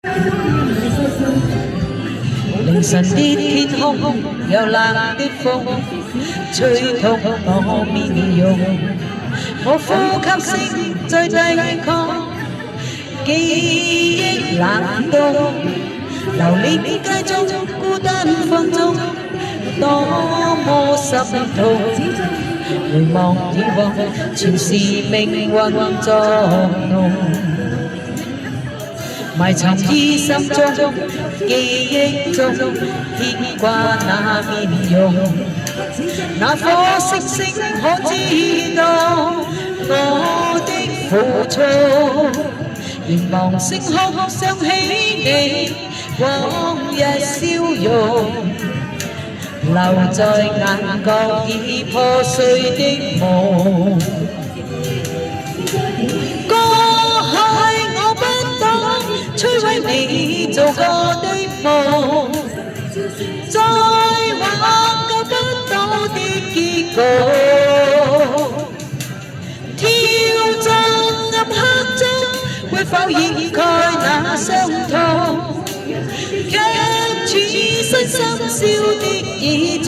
凌晨的天空有冷的風，吹痛我面容，我呼吸聲在抵抗記憶冷凍，流連街中孤單放縱，多麼心痛。回望以往，全是命運作弄。埋藏於心中，記憶中牽掛那面容，那顆星星可知道我的付出？凝望星空，想起你往日笑容，留在眼角已破碎的夢。摧毀你做過的夢，再挽救不到的結局。跳進暗黑中，會否掩蓋那傷痛？卻處身深宵的耳中。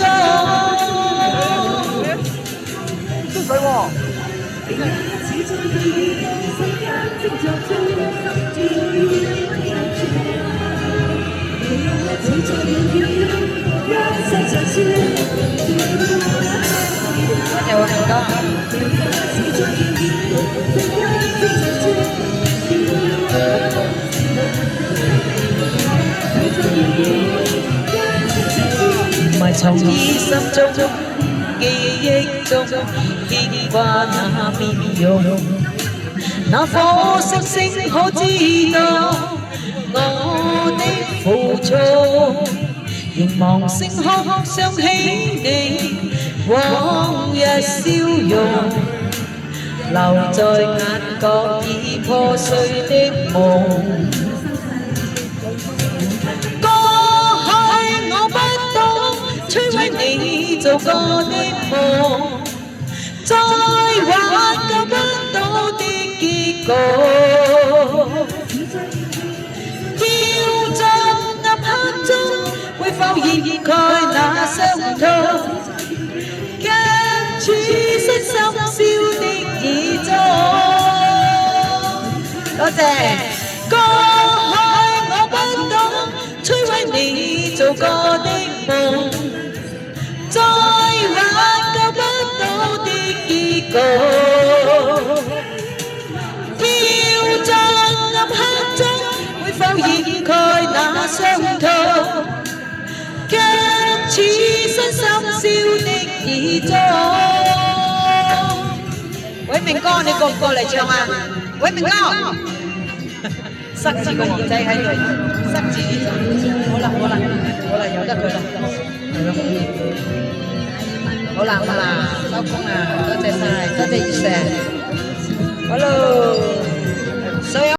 水喎！有好多。埋藏於心中，記憶中牽掛那面容，那顆星星可知道我的付出？凝望星空，想起你往日笑容，留在眼角已破碎的夢。過去我不懂摧毀你做過的夢，再挽救不到的結局。會否掩蓋那傷痛？卻處身深宵的耳中。多謝。過去我不懂摧毀你做過的夢，再挽救不到的結局。跳進暗黑中，會否掩蓋那傷痛？卻處身深宵的耳中。偉明哥，你過唔過嚟唱啊？偉明哥，塞住個耳仔喺度，塞住耳仔。好啦，由得佢啦，係咯。好啦，收工啦，多謝晒，多謝月石。Hello，所有。